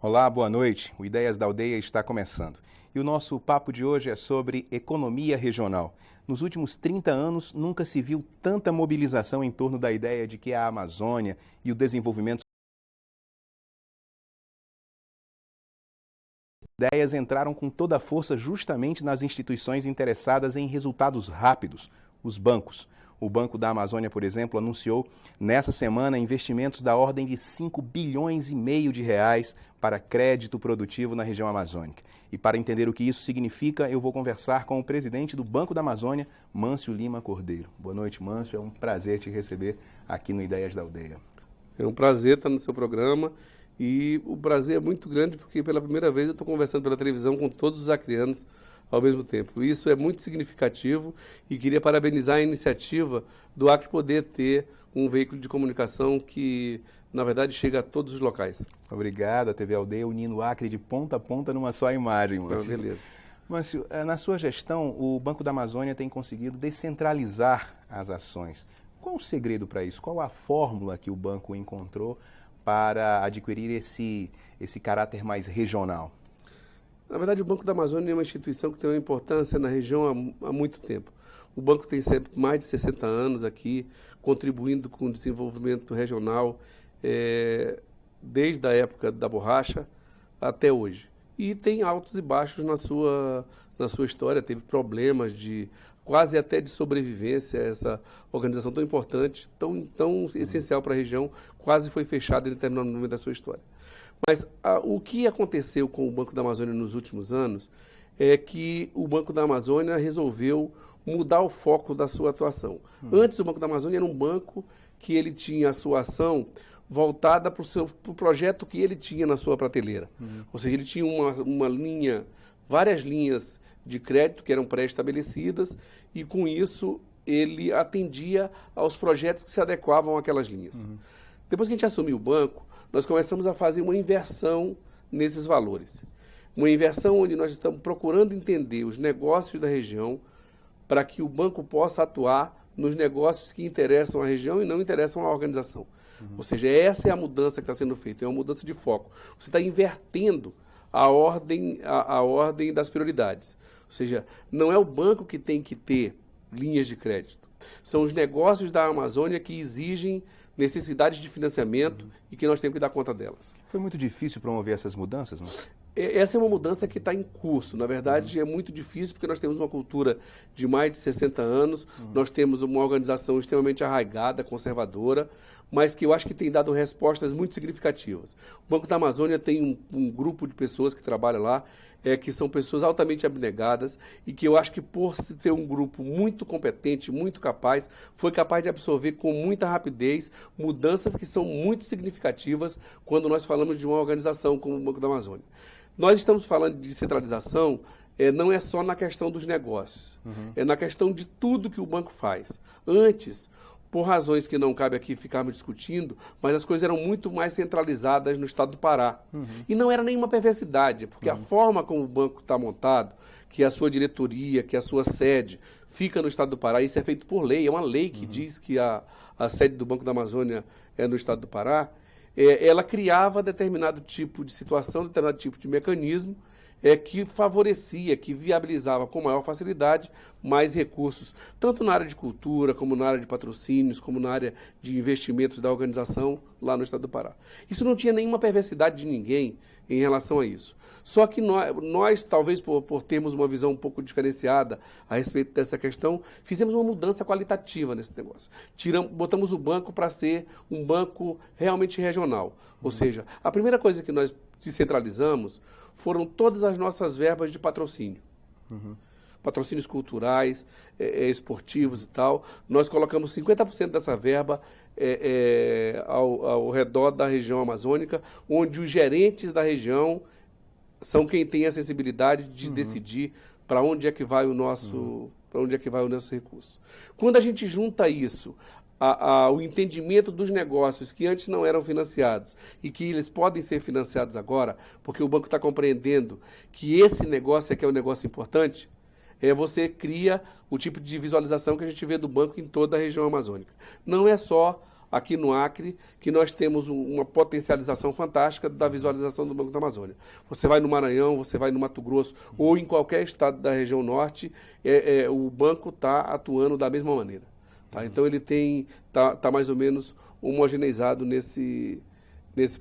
Olá, boa noite. O Ideias da Aldeia está começando. E o nosso papo de hoje é sobre economia regional. Nos últimos 30 anos, nunca se viu tanta mobilização em torno da ideia de que a Amazônia e o desenvolvimento ideias entraram com toda a força justamente nas instituições interessadas em resultados rápidos, os bancos. O Banco da Amazônia, por exemplo, anunciou nessa semana investimentos da ordem de 5 bilhões e meio de reais para crédito produtivo na região amazônica. E para entender o que isso significa, eu vou conversar com o presidente do Banco da Amazônia, Mâncio Lima Cordeiro. Boa noite, Mâncio. É um prazer te receber aqui no Ideias da Aldeia. É um prazer estar no seu programa e o prazer é muito grande porque pela primeira vez eu estou conversando pela televisão com todos os acreanos ao mesmo tempo. Isso é muito significativo e queria parabenizar a iniciativa do Acre poder ter um veículo de comunicação que, na verdade, chega a todos os locais. Obrigado, a TV Aldeia unindo o Acre de ponta a ponta numa só imagem, Mâncio. Beleza. Mâncio, na sua gestão, o Banco da Amazônia tem conseguido descentralizar as ações. Qual o segredo para isso? Qual a fórmula que o banco encontrou para adquirir esse caráter mais regional? Na verdade, o Banco da Amazônia é uma instituição que tem uma importância na região há muito tempo. O banco tem mais de 60 anos aqui, contribuindo com o desenvolvimento regional, desde a época da borracha até hoje. E tem altos e baixos na sua história, teve problemas quase até de sobrevivência. Essa organização tão importante, tão essencial para a região, quase foi fechada em determinado momento da sua história. Mas o que aconteceu com o Banco da Amazônia nos últimos anos é que o Banco da Amazônia resolveu mudar o foco da sua atuação. Antes, o Banco da Amazônia era um banco que ele tinha a sua ação voltada para o projeto que ele tinha na sua prateleira. Ou seja, ele tinha várias linhas de crédito que eram pré-estabelecidas e, com isso, ele atendia aos projetos que se adequavam àquelas linhas. Depois que a gente assumiu o banco, nós começamos a fazer uma inversão nesses valores. Uma inversão onde nós estamos procurando entender os negócios da região para que o banco possa atuar nos negócios que interessam à região e não interessam à organização. Ou seja, essa é a mudança que está sendo feita, é uma mudança de foco. Você está invertendo a ordem das prioridades. Ou seja, não é o banco que tem que ter linhas de crédito. São os negócios da Amazônia que exigem necessidades de financiamento e que nós temos que dar conta delas. Foi muito difícil promover essas mudanças, não? Essa é uma mudança que está em curso. Na verdade, é muito difícil porque nós temos uma cultura de mais de 60 anos, nós temos uma organização extremamente arraigada, conservadora, mas que eu acho que tem dado respostas muito significativas. O Banco da Amazônia tem um grupo de pessoas que trabalham lá, que são pessoas altamente abnegadas e que eu acho que, por ser um grupo muito competente, muito capaz, foi capaz de absorver com muita rapidez mudanças que são muito significativas quando nós falamos de uma organização como o Banco da Amazônia. Nós estamos falando de descentralização, não é só na questão dos negócios, é na questão de tudo que o banco faz. Antes, por razões que não cabe aqui ficarmos discutindo, mas as coisas eram muito mais centralizadas no estado do Pará. E não era nenhuma perversidade, porque a forma como o banco está montado, que a sua diretoria, que a sua sede fica no estado do Pará, isso é feito por lei, é uma lei que diz que a sede do Banco da Amazônia é no estado do Pará, ela criava determinado tipo de situação, determinado tipo de mecanismo que favorecia, que viabilizava com maior facilidade mais recursos, tanto na área de cultura, como na área de patrocínios, como na área de investimentos da organização lá no estado do Pará. Isso não tinha nenhuma perversidade de ninguém em relação a isso. Só que nós talvez por termos uma visão um pouco diferenciada a respeito dessa questão, fizemos uma mudança qualitativa nesse negócio. Botamos o banco para ser um banco realmente regional. Ou seja, a primeira coisa que nós descentralizamos foram todas as nossas verbas de patrocínio. Patrocínios culturais, esportivos e tal. Nós colocamos 50% dessa verba ao redor da região amazônica, onde os gerentes da região são quem tem a sensibilidade de decidir para onde é que vai o nosso recurso. Quando a gente junta isso o entendimento dos negócios que antes não eram financiados e que eles podem ser financiados agora, porque o banco está compreendendo que esse negócio é que é um negócio importante, você cria o tipo de visualização que a gente vê do banco em toda a região amazônica. Não é só aqui no Acre, que nós temos uma potencialização fantástica da visualização do Banco da Amazônia. Você vai no Maranhão, você vai no Mato Grosso ou em qualquer estado da região norte, o banco está atuando da mesma maneira. Tá? Então ele está mais ou menos homogeneizado nesse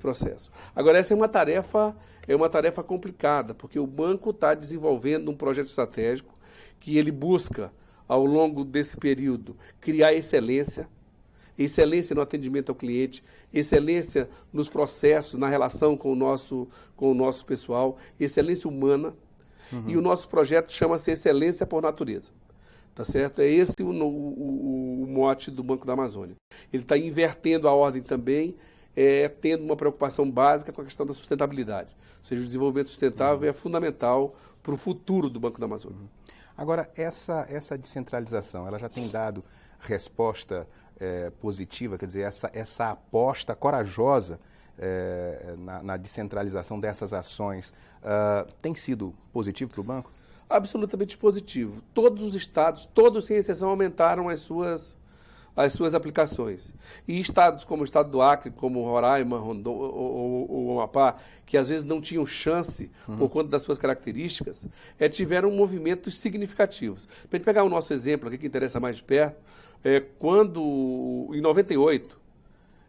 processo. Agora, essa é uma tarefa complicada, porque o banco está desenvolvendo um projeto estratégico que ele busca, ao longo desse período, criar excelência no atendimento ao cliente, excelência nos processos, na relação com o nosso pessoal, excelência humana. E o nosso projeto chama-se Excelência por Natureza. Tá certo? É esse o mote do Banco da Amazônia. Ele está invertendo a ordem também, tendo uma preocupação básica com a questão da sustentabilidade. Ou seja, o desenvolvimento sustentável é fundamental para o futuro do Banco da Amazônia. Agora, essa descentralização, ela já tem dado resposta positiva, quer dizer, essa aposta corajosa na descentralização dessas ações tem sido positivo para o banco? Absolutamente positivo. Todos os estados, todos sem exceção, aumentaram as suas aplicações. E estados como o estado do Acre, como Roraima, Rondônia ou Amapá, que às vezes não tinham chance por conta das suas características, tiveram movimentos significativos. Para a gente pegar o nosso exemplo aqui, que interessa mais de perto, quando, em 98,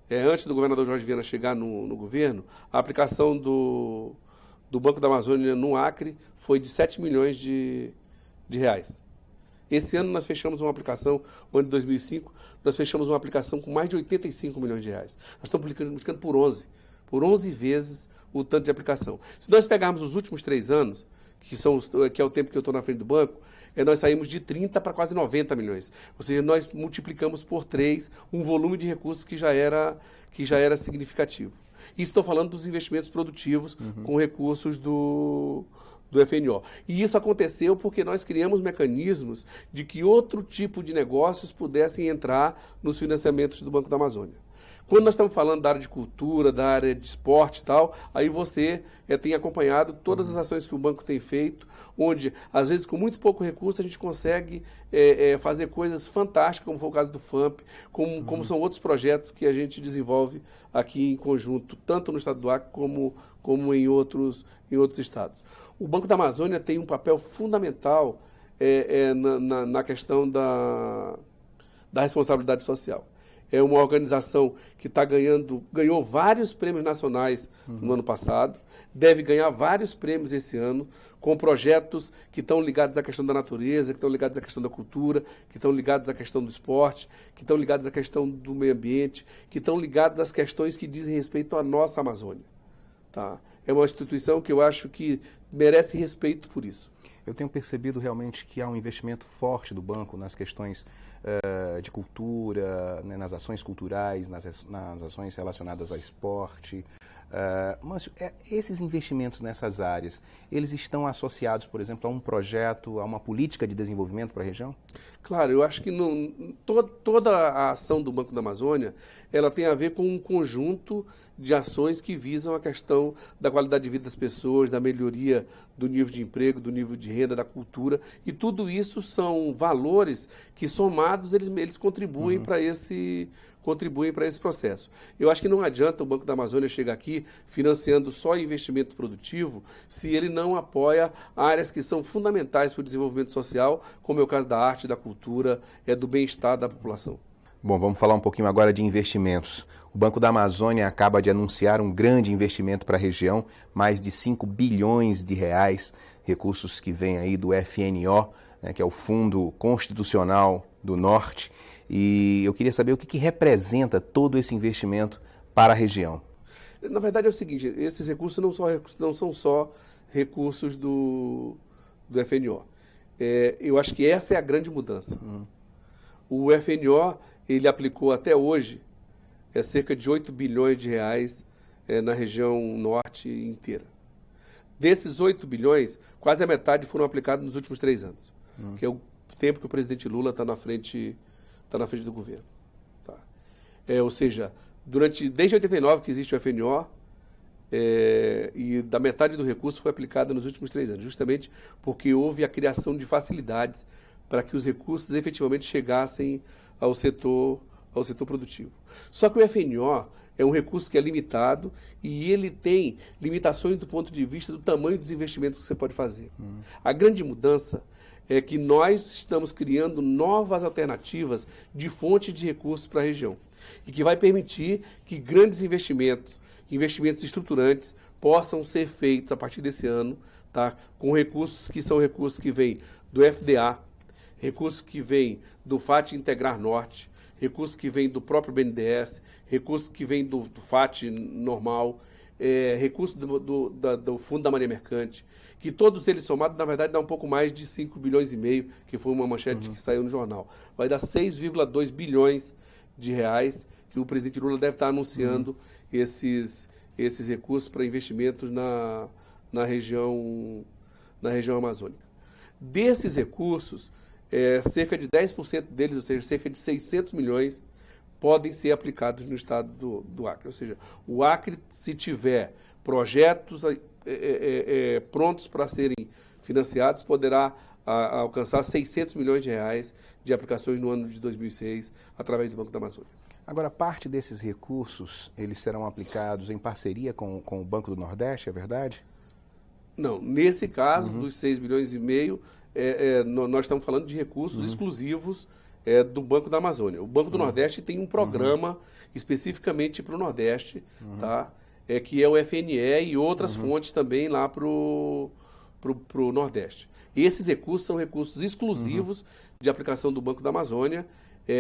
antes do governador Jorge Viana chegar no governo, a aplicação do Banco da Amazônia no Acre foi de 7 milhões de reais. Esse ano nós fechamos uma aplicação, no ano de 2005, nós fechamos uma aplicação com mais de 85 milhões de reais. Nós estamos multiplicando por 11 vezes o tanto de aplicação. Se nós pegarmos os últimos 3 anos, que é o tempo que eu estou na frente do banco, nós saímos de 30 para quase 90 milhões. Ou seja, nós multiplicamos por 3 um volume de recursos que já era significativo. E estou falando dos investimentos produtivos com recursos do FNO. E isso aconteceu porque nós criamos mecanismos de que outro tipo de negócios pudessem entrar nos financiamentos do Banco da Amazônia. Quando nós estamos falando da área de cultura, da área de esporte e tal, aí você tem acompanhado todas as ações que o banco tem feito, onde, às vezes, com muito pouco recurso, a gente consegue fazer coisas fantásticas, como foi o caso do FAMP, como são outros projetos que a gente desenvolve aqui em conjunto, tanto no estado do Acre como em outros estados. O Banco da Amazônia tem um papel fundamental na questão da responsabilidade social. É uma organização que ganhou vários prêmios nacionais no ano passado, deve ganhar vários prêmios esse ano, com projetos que estão ligados à questão da natureza, que estão ligados à questão da cultura, que estão ligados à questão do esporte, que estão ligados à questão do meio ambiente, que estão ligados às questões que dizem respeito à nossa Amazônia. Tá? É uma instituição que eu acho que merece respeito por isso. Eu tenho percebido realmente que há um investimento forte do banco nas questões de cultura, né, nas ações culturais, nas ações relacionadas ao esporte. Mâncio, esses investimentos nessas áreas, eles estão associados, por exemplo, a um projeto, a uma política de desenvolvimento para a região? Claro, eu acho que toda a ação do Banco da Amazônia, ela tem a ver com um conjunto de ações que visam a questão da qualidade de vida das pessoas, da melhoria do nível de emprego, do nível de renda, da cultura, e tudo isso são valores que, somados, eles contribuem para esse processo. Eu acho que não adianta o Banco da Amazônia chegar aqui financiando só investimento produtivo se ele não apoia áreas que são fundamentais para o desenvolvimento social, como é o caso da arte, da cultura, do bem-estar da população. Bom, vamos falar um pouquinho agora de investimentos. O Banco da Amazônia acaba de anunciar um grande investimento para a região, mais de 5 bilhões de reais, recursos que vêm aí do FNO, né, que é o Fundo Constitucional do Norte. E eu queria saber o que representa todo esse investimento para a região. Na verdade é o seguinte, esses recursos não são só recursos do FNO. Eu acho que essa é a grande mudança. O FNO, ele aplicou até hoje cerca de 8 bilhões de reais na região norte inteira. Desses 8 bilhões, quase a metade foram aplicados nos últimos 3 anos, que é o tempo que o presidente Lula está na frente do governo. Tá? Ou seja, desde 89 que existe o FNO, e da metade do recurso foi aplicada nos últimos 3 anos, justamente porque houve a criação de facilidades para que os recursos efetivamente chegassem ao setor ao setor produtivo. Só que o FNO é um recurso que é limitado e ele tem limitações do ponto de vista do tamanho dos investimentos que você pode fazer. A grande mudança é que nós estamos criando novas alternativas de fonte de recursos para a região e que vai permitir que grandes investimentos estruturantes possam ser feitos a partir desse ano, tá? Com recursos que são recursos que vêm do FDA, recursos que vêm do FAT Integrar Norte, recursos que vêm do próprio BNDES, recursos que vêm do FAT normal, recursos do Fundo da Marinha Mercante, que todos eles somados, na verdade, dá um pouco mais de 5 bilhões e meio, que foi uma manchete que saiu no jornal. Vai dar 6,2 bilhões de reais que o presidente Lula deve estar anunciando esses recursos para investimentos na região amazônica. Desses recursos, cerca de 10% deles, ou seja, cerca de 600 milhões, podem ser aplicados no estado do Acre. Ou seja, o Acre, se tiver projetos prontos para serem financiados, poderá alcançar 600 milhões de reais de aplicações no ano de 2006, através do Banco da Amazônia. Agora, parte desses recursos, eles serão aplicados em parceria com o Banco do Nordeste, é verdade? Não, nesse caso, dos 6 bilhões e meio, nós estamos falando de recursos exclusivos do Banco da Amazônia. O Banco do Nordeste tem um programa especificamente para o Nordeste, tá? Que é o FNE e outras fontes também lá para o Nordeste. E esses recursos são recursos exclusivos de aplicação do Banco da Amazônia,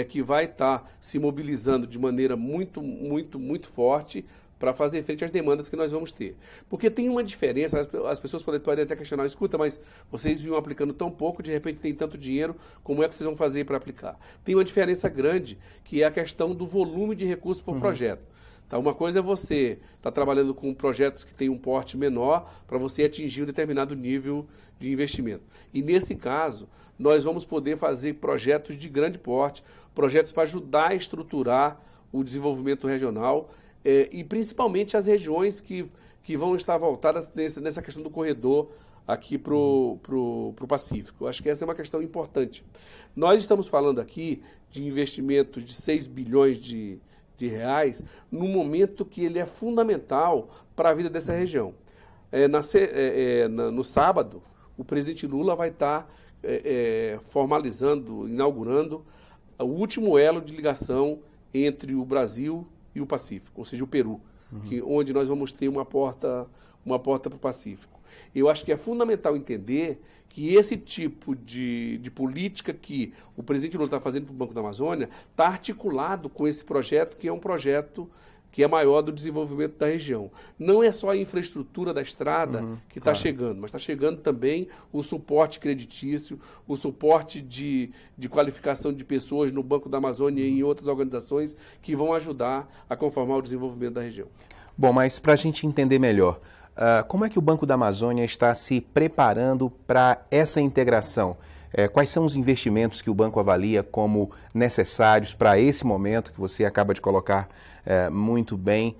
que vai estar se mobilizando de maneira muito, muito, muito forte para fazer frente às demandas que nós vamos ter. Porque tem uma diferença, as pessoas podem até questionar, escuta, mas vocês vinham aplicando tão pouco, de repente tem tanto dinheiro, como é que vocês vão fazer para aplicar? Tem uma diferença grande, que é a questão do volume de recursos por projeto. Tá, uma coisa é você estar trabalhando com projetos que têm um porte menor para você atingir um determinado nível de investimento. E nesse caso, nós vamos poder fazer projetos de grande porte, projetos para ajudar a estruturar o desenvolvimento regional, e principalmente as regiões que vão estar voltadas nessa questão do corredor aqui para o Pacífico. Eu acho que essa é uma questão importante. Nós estamos falando aqui de investimentos de 6 bilhões de reais num momento que ele é fundamental para a vida dessa região. No sábado, o presidente Lula vai estar inaugurando o último elo de ligação entre o Brasil e o Pacífico, ou seja, o Peru, onde nós vamos ter uma porta para o Pacífico. Eu acho que é fundamental entender que esse tipo de política que o presidente Lula está fazendo para o Banco da Amazônia está articulado com esse projeto, que é um projeto que é maior do desenvolvimento da região. Não é só a infraestrutura da estrada que está chegando, mas está chegando também o suporte creditício, o suporte de qualificação de pessoas no Banco da Amazônia e em outras organizações que vão ajudar a conformar o desenvolvimento da região. Bom, mas para a gente entender melhor, como é que o Banco da Amazônia está se preparando para essa integração? Quais são os investimentos que o banco avalia como necessários para esse momento que você acaba de colocar muito bem,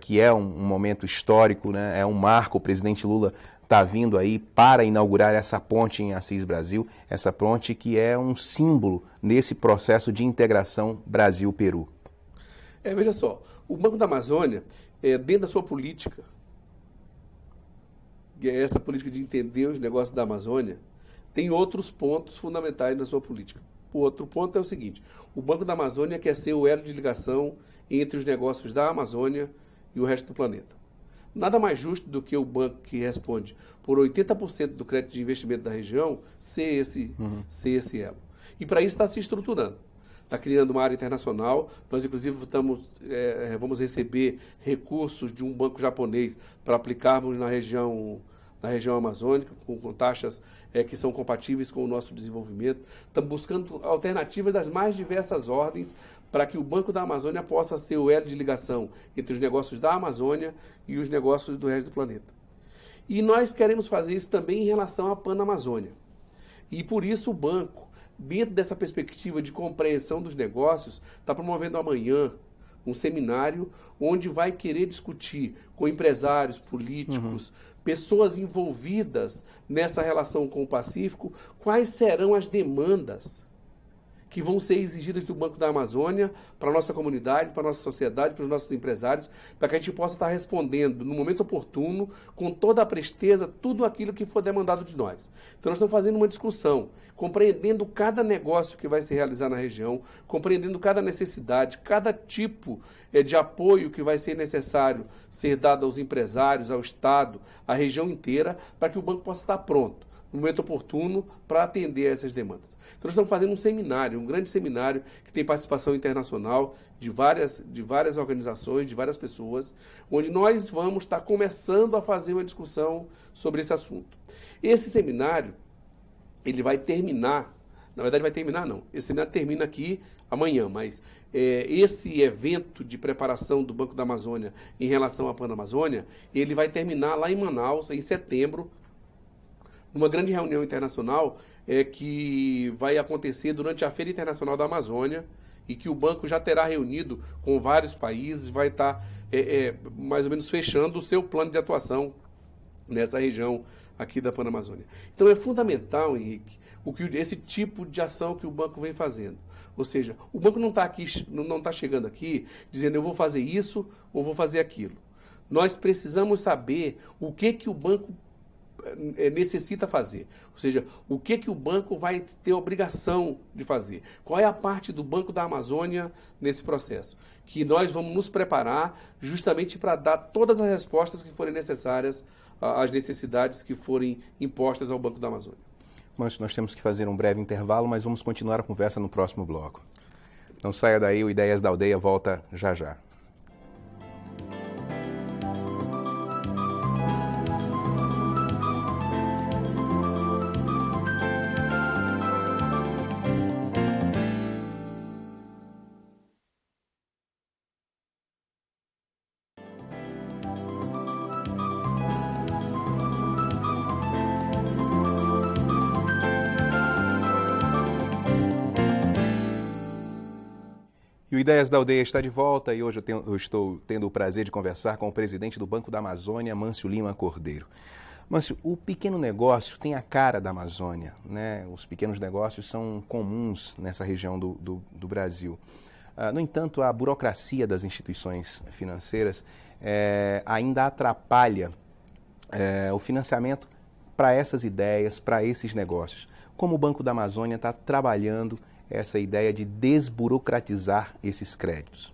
que é um momento histórico, né? É um marco, o presidente Lula está vindo aí para inaugurar essa ponte em Assis Brasil, essa ponte que é um símbolo nesse processo de integração Brasil-Peru. Veja só, o Banco da Amazônia, dentro da sua política, que é essa política de entender os negócios da Amazônia, tem outros pontos fundamentais na sua política. O outro ponto é o seguinte: o Banco da Amazônia quer ser o elo de ligação entre os negócios da Amazônia e o resto do planeta. Nada mais justo do que o banco que responde por 80% do crédito de investimento da região ser esse elo. E para isso está se estruturando. Está criando uma área internacional. Nós, inclusive, vamos receber recursos de um banco japonês para aplicarmos na região amazônica, com taxas que são compatíveis com o nosso desenvolvimento. Estamos buscando alternativas das mais diversas ordens para que o Banco da Amazônia possa ser o elo de ligação entre os negócios da Amazônia e os negócios do resto do planeta. E nós queremos fazer isso também em relação à Panamazônia. E por isso o banco, dentro dessa perspectiva de compreensão dos negócios, está promovendo amanhã um seminário onde vai querer discutir com empresários, políticos, pessoas envolvidas nessa relação com o Pacífico, quais serão as demandas que vão ser exigidas do Banco da Amazônia para a nossa comunidade, para a nossa sociedade, para os nossos empresários, para que a gente possa estar respondendo no momento oportuno, com toda a presteza, tudo aquilo que for demandado de nós. Então, nós estamos fazendo uma discussão, compreendendo cada negócio que vai se realizar na região, compreendendo cada necessidade, cada tipo de apoio que vai ser necessário ser dado aos empresários, ao Estado, à região inteira, para que o banco possa estar pronto no momento oportuno para atender a essas demandas. Então, nós estamos fazendo um seminário, um grande seminário que tem participação internacional de várias organizações, de várias pessoas, onde nós vamos estar começando a fazer uma discussão sobre esse assunto. Esse seminário, ele vai terminar, na verdade vai terminar não, esse seminário termina aqui amanhã, mas esse evento de preparação do Banco da Amazônia em relação à Panamazônia, ele vai terminar lá em Manaus, em setembro, numa grande reunião internacional que vai acontecer durante a Feira Internacional da Amazônia e que o banco já terá reunido com vários países, vai estar mais ou menos fechando o seu plano de atuação nessa região aqui da Panamazônia. Então é fundamental, Henrique, esse tipo de ação que o banco vem fazendo. Ou seja, o banco não está chegando aqui dizendo eu vou fazer isso ou vou fazer aquilo. Nós precisamos saber o que o banco necessita fazer, ou seja, o que o banco vai ter obrigação de fazer, qual é a parte do Banco da Amazônia nesse processo, que nós vamos nos preparar justamente para dar todas as respostas que forem necessárias às necessidades que forem impostas ao Banco da Amazônia. Mâncio, nós temos que fazer um breve intervalo, mas vamos continuar a conversa no próximo bloco. Não saia daí, o Ideias da Aldeia volta já já. E o Ideias da Aldeia está de volta e hoje eu estou tendo o prazer de conversar com o presidente do Banco da Amazônia, Mâncio Lima Cordeiro. Mâncio, o pequeno negócio tem a cara da Amazônia, né? Os pequenos negócios são comuns nessa região do Brasil. No entanto, a burocracia das instituições financeiras ainda atrapalha o financiamento para essas ideias, para esses negócios. Como o Banco da Amazônia está trabalhando essa ideia de desburocratizar esses créditos?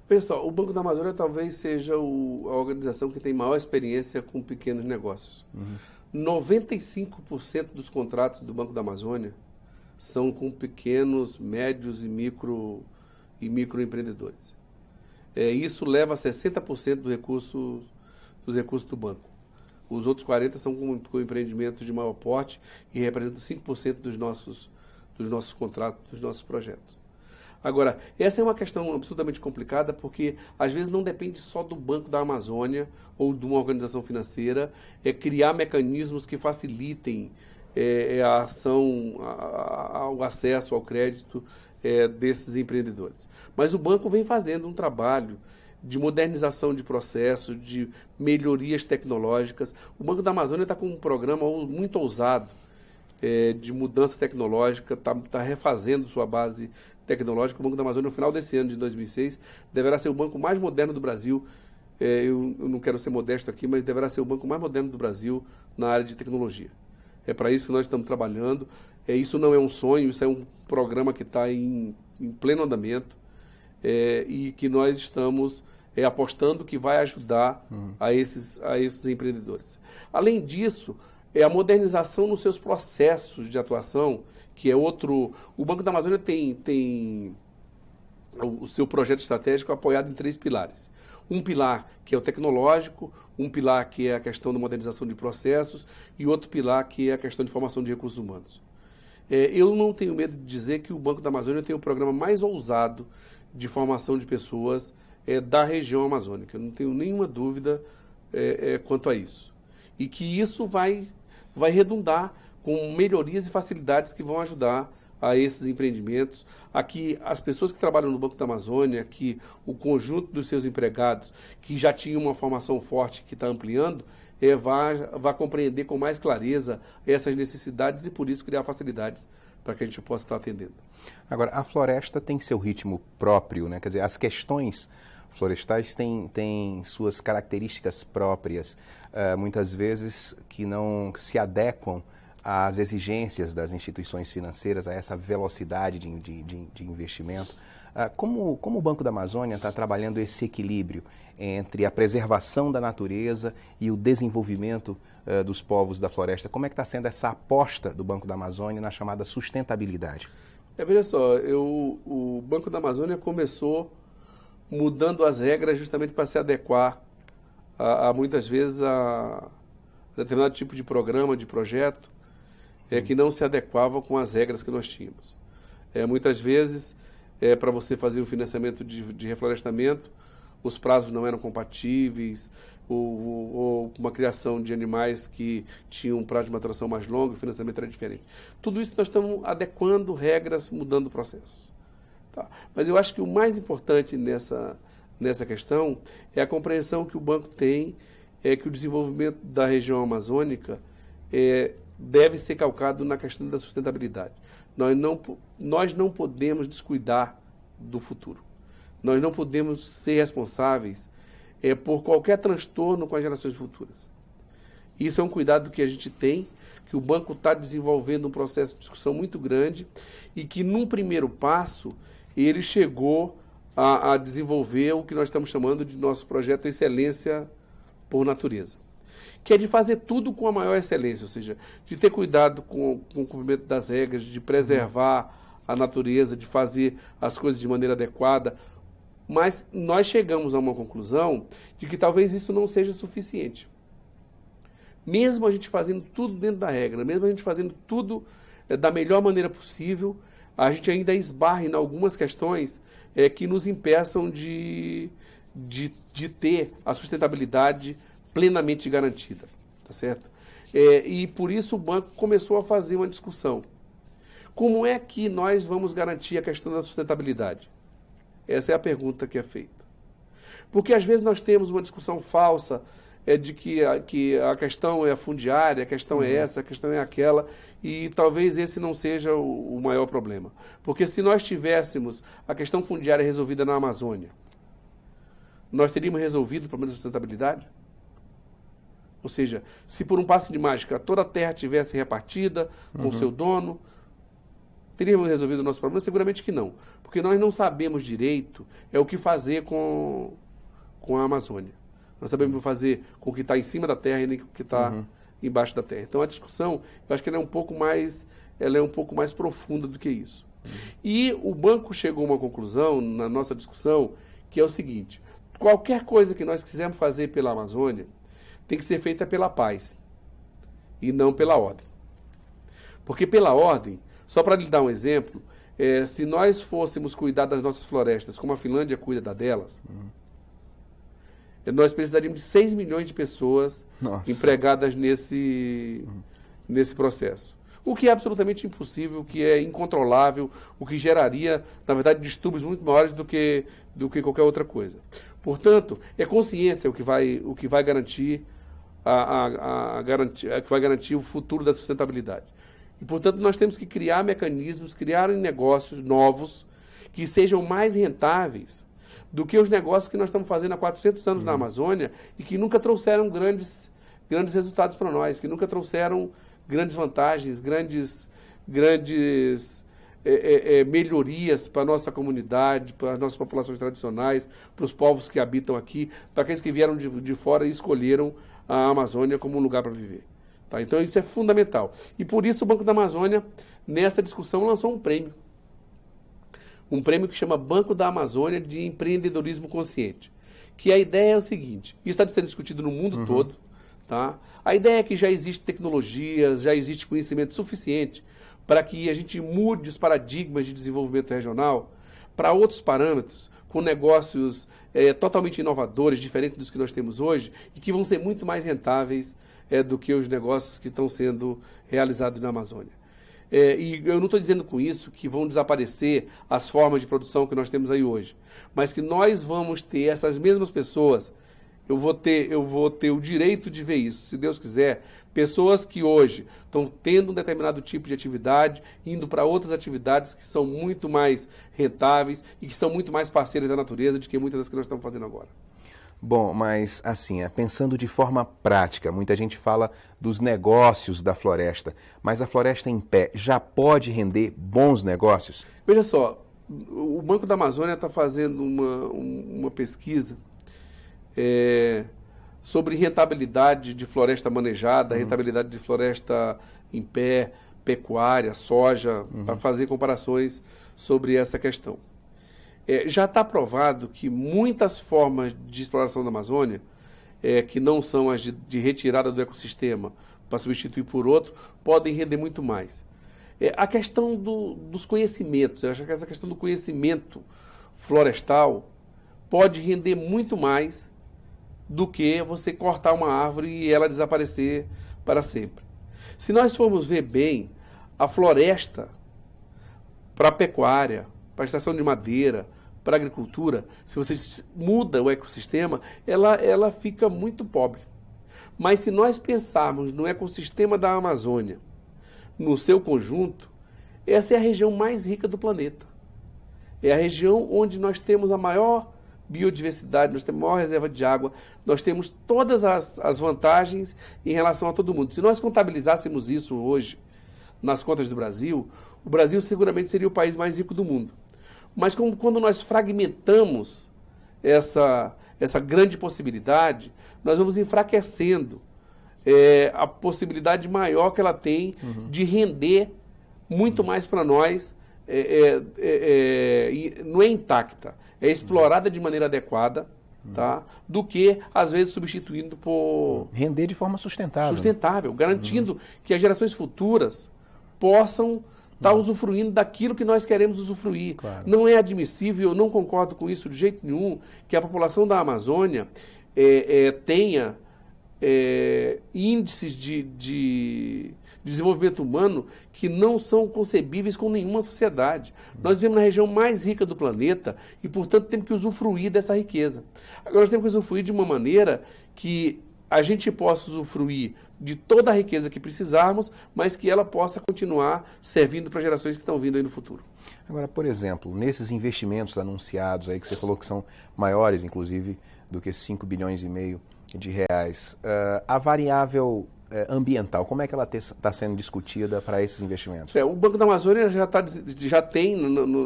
Pessoal, o Banco da Amazônia talvez seja a organização que tem maior experiência com pequenos negócios. 95% dos contratos do Banco da Amazônia são com pequenos, médios e microempreendedores. Isso leva a 60% dos recursos do banco. Os outros 40% são com empreendimentos de maior porte e representam 5% dos nossos contratos, dos nossos projetos. Agora, essa é uma questão absolutamente complicada porque, às vezes, não depende só do Banco da Amazônia ou de uma organização financeira criar mecanismos que facilitem a ação, o acesso ao crédito desses empreendedores. Mas o banco vem fazendo um trabalho de modernização de processos, de melhorias tecnológicas. O Banco da Amazônia está com um programa muito ousado de mudança tecnológica, está refazendo sua base tecnológica. O Banco da Amazônia, no final desse ano de 2006, deverá ser o banco mais moderno do Brasil. Eu não quero ser modesto aqui, mas deverá ser o banco mais moderno do Brasil na área de tecnologia. É para isso que nós estamos trabalhando. Isso não é um sonho, isso é um programa que está em pleno andamento e que nós estamos apostando que vai ajudar a esses empreendedores. Além disso, a modernização nos seus processos de atuação, que é outro... O Banco da Amazônia tem o seu projeto estratégico apoiado em 3 pilares. Um pilar que é o tecnológico, um pilar que é a questão da modernização de processos e outro pilar que é a questão de formação de recursos humanos. Eu não tenho medo de dizer que o Banco da Amazônia tem o programa mais ousado de formação de pessoas da região amazônica. Eu não tenho nenhuma dúvida quanto a isso. E que isso vai redundar com melhorias e facilidades que vão ajudar a esses empreendimentos, a que as pessoas que trabalham no Banco da Amazônia, que o conjunto dos seus empregados, que já tinham uma formação forte, que está ampliando, vá compreender com mais clareza essas necessidades e, por isso, criar facilidades para que a gente possa estar atendendo. Agora, a floresta tem seu ritmo próprio, né? Quer dizer, as questões florestais têm suas características próprias, muitas vezes que não se adequam às exigências das instituições financeiras, a essa velocidade de investimento. Como o Banco da Amazônia está trabalhando esse equilíbrio entre a preservação da natureza e o desenvolvimento dos povos da floresta? Como é que está sendo essa aposta do Banco da Amazônia na chamada sustentabilidade? Veja só, o Banco da Amazônia começou mudando as regras justamente para se adequar a muitas vezes a determinado tipo de programa, de projeto, que não se adequava com as regras que nós tínhamos. Muitas vezes, para você fazer um financiamento de reflorestamento, os prazos não eram compatíveis, ou uma criação de animais que tinham um prazo de maturação mais longo, o financiamento era diferente. Tudo isso nós estamos adequando regras, mudando o processo. Tá? Mas eu acho que o mais importante nessa questão é a compreensão que o banco tem, que o desenvolvimento da região amazônica deve ser calcado na questão da sustentabilidade. Nós não podemos descuidar do futuro. Nós não podemos ser responsáveis por qualquer transtorno com as gerações futuras. Isso é um cuidado que a gente tem, que o banco está desenvolvendo um processo de discussão muito grande e que, num primeiro passo, ele chegou a desenvolver o que nós estamos chamando de nosso projeto Excelência por Natureza, que é de fazer tudo com a maior excelência, ou seja, de ter cuidado com o cumprimento das regras, de preservar a natureza, de fazer as coisas de maneira adequada. Mas nós chegamos a uma conclusão de que talvez isso não seja suficiente. Mesmo a gente fazendo tudo dentro da regra, mesmo a gente fazendo tudo da melhor maneira possível, a gente ainda esbarra em algumas questões que nos impeçam de ter a sustentabilidade plenamente garantida, tá certo? E por isso o banco começou a fazer uma discussão. Como é que nós vamos garantir a questão da sustentabilidade? Essa é a pergunta que é feita. Porque às vezes nós temos uma discussão falsa de que a questão é fundiária, a questão é essa, a questão é aquela, e talvez esse não seja o maior problema. Porque se nós tivéssemos a questão fundiária resolvida na Amazônia, nós teríamos resolvido o problema da sustentabilidade? Ou seja, se por um passe de mágica toda a terra tivesse repartida com o seu dono, teríamos resolvido o nosso problema? Seguramente que não. Porque nós não sabemos direito o que fazer com a Amazônia. Nós sabemos fazer com o que está em cima da terra e nem com o que está embaixo da terra. Então a discussão, eu acho que ela é um pouco mais profunda do que isso. E o banco chegou a uma conclusão na nossa discussão, que é o seguinte: qualquer coisa que nós quisermos fazer pela Amazônia tem que ser feita pela paz e não pela ordem. Porque pela ordem, só para lhe dar um exemplo, se nós fôssemos cuidar das nossas florestas como a Finlândia cuida da delas, nós precisaríamos de 6 milhões de pessoas empregadas nesse processo. O que é absolutamente impossível, o que é incontrolável, o que geraria, na verdade, distúrbios muito maiores do que qualquer outra coisa. Portanto, é consciência o que vai garantir que vai garantir o futuro da sustentabilidade. E, portanto, nós temos que criar mecanismos, criar negócios novos que sejam mais rentáveis do que os negócios que nós estamos fazendo há 400 anos na Amazônia e que nunca trouxeram grandes resultados para nós, que nunca trouxeram grandes vantagens, grandes melhorias para a nossa comunidade, para as nossas populações tradicionais, para os povos que habitam aqui, para aqueles que vieram de fora e escolheram a Amazônia como um lugar para viver. Tá? Então isso é fundamental. E por isso o Banco da Amazônia, nessa discussão, lançou um prêmio. Um prêmio que chama Banco da Amazônia de Empreendedorismo Consciente. Que a ideia é o seguinte: isso está sendo discutido no mundo todo. Tá? A ideia é que já existe tecnologias, já existe conhecimento suficiente para que a gente mude os paradigmas de desenvolvimento regional para outros parâmetros, com negócios totalmente inovadores, diferentes dos que nós temos hoje, e que vão ser muito mais rentáveis do que os negócios que estão sendo realizados na Amazônia. E eu não estou dizendo com isso que vão desaparecer as formas de produção que nós temos aí hoje, mas que nós vamos ter essas mesmas pessoas eu vou ter o direito de ver isso, se Deus quiser. Pessoas que hoje estão tendo um determinado tipo de atividade, indo para outras atividades que são muito mais rentáveis e que são muito mais parceiras da natureza do que muitas das que nós estamos fazendo agora. Bom, mas assim, pensando de forma prática, muita gente fala dos negócios da floresta, mas a floresta em pé já pode render bons negócios? Veja só, o Banco da Amazônia está fazendo uma pesquisa sobre rentabilidade de floresta manejada, rentabilidade de floresta em pé, pecuária, soja, para fazer comparações sobre essa questão. Já está provado que muitas formas de exploração da Amazônia, que não são as de retirada do ecossistema para substituir por outro, podem render muito mais. A questão dos conhecimentos, eu acho que essa questão do conhecimento florestal pode render muito mais do que você cortar uma árvore e ela desaparecer para sempre. Se nós formos ver bem, a floresta para a pecuária, para a extração de madeira, para a agricultura, se você muda o ecossistema, ela fica muito pobre. Mas se nós pensarmos no ecossistema da Amazônia, no seu conjunto, essa é a região mais rica do planeta. É a região onde nós temos a maior biodiversidade, nós temos a maior reserva de água, nós temos todas as vantagens em relação a todo mundo. Se nós contabilizássemos isso hoje nas contas do Brasil, o Brasil seguramente seria o país mais rico do mundo. Mas quando nós fragmentamos essa grande possibilidade, nós vamos enfraquecendo a possibilidade maior que ela tem de render muito mais para nós. Não é intacta, é explorada de maneira adequada, tá? Do que, às vezes, substituindo por... Render de forma sustentável. Sustentável, garantindo que as gerações futuras possam estar usufruindo daquilo que nós queremos usufruir. Claro. Não é admissível, eu não concordo com isso de jeito nenhum, que a população da Amazônia tenha índices de desenvolvimento humano que não são concebíveis com nenhuma sociedade. Nós vivemos na região mais rica do planeta e, portanto, temos que usufruir dessa riqueza. Agora, nós temos que usufruir de uma maneira que a gente possa usufruir de toda a riqueza que precisarmos, mas que ela possa continuar servindo para gerações que estão vindo aí no futuro. Agora, por exemplo, nesses investimentos anunciados aí, que você falou que são maiores, inclusive, do que 5 bilhões e meio de reais, a variável ambiental, como é que ela está sendo discutida para esses investimentos? O Banco da Amazônia já tem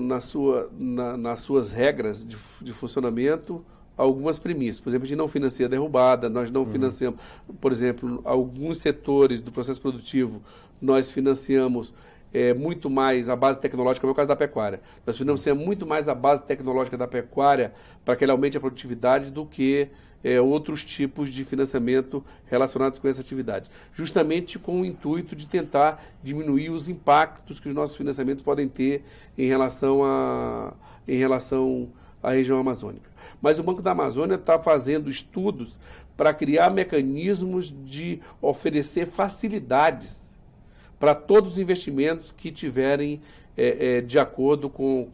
nas suas regras de funcionamento algumas premissas. Por exemplo, a gente não financia derrubada, nós não financiamos, por exemplo, alguns setores do processo produtivo, nós financiamos muito mais a base tecnológica, como é o caso da pecuária. Nós financiamos muito mais a base tecnológica da pecuária para que ela aumente a produtividade do que outros tipos de financiamento relacionados com essa atividade. Justamente com o intuito de tentar diminuir os impactos que os nossos financiamentos podem ter em relação à região amazônica. Mas o Banco da Amazônia está fazendo estudos para criar mecanismos de oferecer facilidades para todos os investimentos que tiverem de acordo com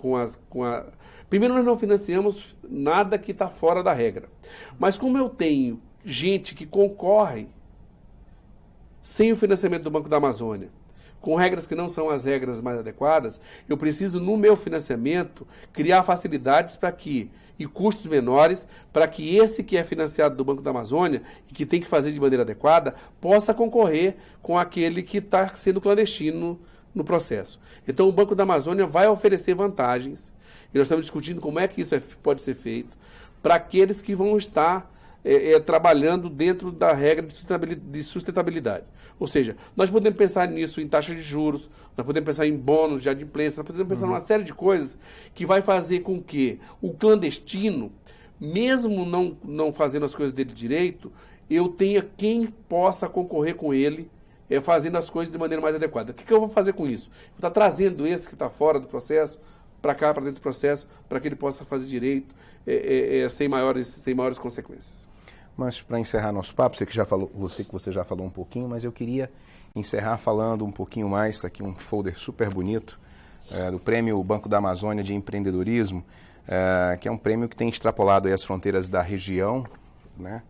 a... Primeiro, nós não financiamos nada que está fora da regra. Mas como eu tenho gente que concorre sem o financiamento do Banco da Amazônia, com regras que não são as regras mais adequadas, eu preciso, no meu financiamento, criar facilidades e custos menores para que esse que é financiado do Banco da Amazônia e que tem que fazer de maneira adequada, possa concorrer com aquele que está sendo clandestino no processo. Então, o Banco da Amazônia vai oferecer vantagens, e nós estamos discutindo como é que isso pode ser feito, para aqueles que vão estar trabalhando dentro da regra de sustentabilidade. Ou seja, nós podemos pensar nisso em taxa de juros, nós podemos pensar em bônus de adimplência, nós podemos pensar em uma série de coisas que vai fazer com que o clandestino, mesmo não fazendo as coisas dele direito, eu tenha quem possa concorrer com ele fazendo as coisas de maneira mais adequada. O que eu vou fazer com isso? Vou estar trazendo esse que está fora do processo para cá, para dentro do processo, para que ele possa fazer direito sem maiores consequências. Mas para encerrar nosso papo, você que você já falou um pouquinho, mas eu queria encerrar falando um pouquinho mais. Está aqui um folder super bonito do Prêmio Banco da Amazônia de Empreendedorismo, que é um prêmio que tem extrapolado aí as fronteiras da região, né?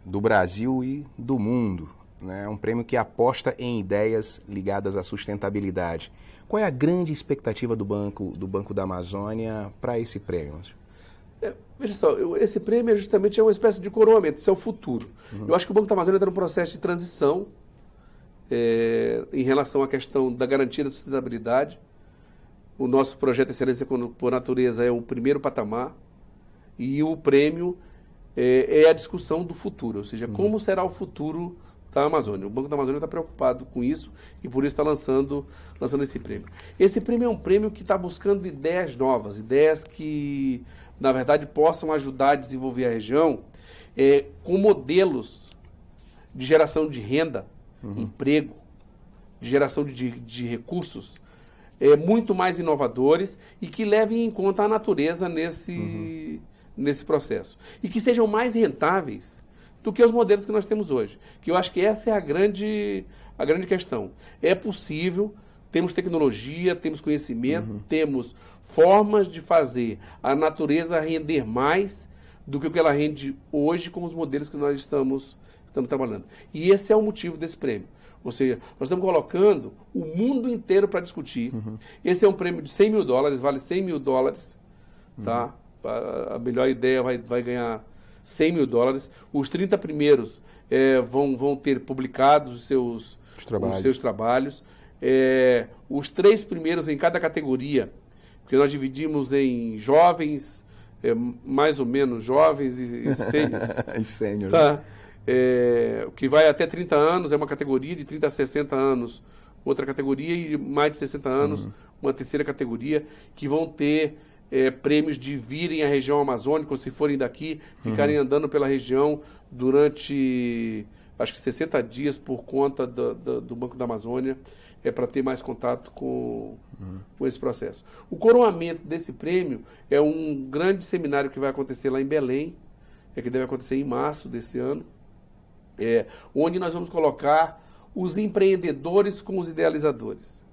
do Brasil e do mundo, né? É um prêmio que aposta em ideias ligadas à sustentabilidade. Qual é a grande expectativa do Banco da Amazônia para esse prêmio, Márcio? Veja só, esse prêmio justamente é uma espécie de coroamento, isso é o futuro. Eu acho que o Banco da Amazônia está num processo de transição em relação à questão da garantia da sustentabilidade. O nosso projeto de excelência por natureza é o primeiro patamar e o prêmio é a discussão do futuro, ou seja, como será o futuro da Amazônia. O Banco da Amazônia está preocupado com isso e por isso está lançando esse prêmio. Esse prêmio é um prêmio que está buscando ideias novas, ideias que, na verdade, possam ajudar a desenvolver a região com modelos de geração de renda, emprego, de geração de recursos muito mais inovadores e que levem em conta a natureza nesse processo. E que sejam mais rentáveis do que os modelos que nós temos hoje. Que eu acho que essa é a grande questão. É possível, temos tecnologia, temos conhecimento, temos formas de fazer a natureza render mais do que o que ela rende hoje com os modelos que nós estamos trabalhando. E esse é o motivo desse prêmio. Ou seja, nós estamos colocando o mundo inteiro para discutir. Esse é um prêmio de $100 mil, vale $100 mil, tá? A melhor ideia vai ganhar $100 mil. Os 30 primeiros vão ter publicados os seus trabalhos. Os 3 primeiros em cada categoria, porque nós dividimos em jovens, mais ou menos jovens e sêniores. E sênior. Tá? O que vai até 30 anos é uma categoria, de 30 a 60 anos outra categoria e mais de 60 anos uma terceira categoria, que vão ter prêmios de virem à região amazônica, ou se forem daqui, ficarem andando pela região durante, acho que 60 dias por conta do Banco da Amazônia, para ter mais contato com esse processo. O coroamento desse prêmio é um grande seminário que vai acontecer lá em Belém, que deve acontecer em março desse ano, onde nós vamos colocar os empreendedores com os idealizadores,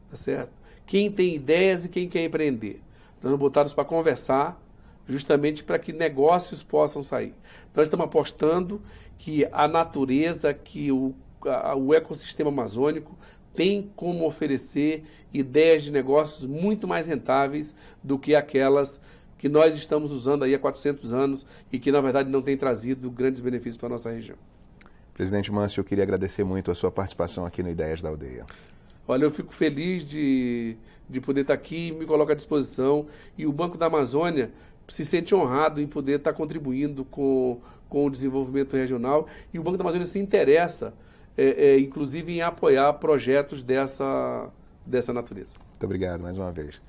tá certo? Quem tem ideias e quem quer empreender. Nós vamos botar-los para conversar, justamente para que negócios possam sair. Nós estamos apostando que a natureza, que o ecossistema amazônico tem como oferecer ideias de negócios muito mais rentáveis do que aquelas que nós estamos usando aí há 400 anos e que, na verdade, não tem trazido grandes benefícios para a nossa região. Presidente Mâncio, eu queria agradecer muito a sua participação aqui no Ideias da Aldeia. Olha, eu fico feliz de poder estar aqui e me coloco à disposição. E o Banco da Amazônia se sente honrado em poder estar contribuindo com o desenvolvimento regional. E o Banco da Amazônia se interessa, inclusive, em apoiar projetos dessa natureza. Muito obrigado mais uma vez.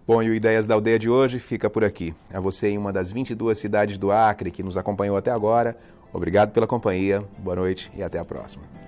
Bom, e o Ideias da Aldeia de hoje fica por aqui. A você em uma das 22 cidades do Acre que nos acompanhou até agora, obrigado pela companhia, boa noite e até a próxima.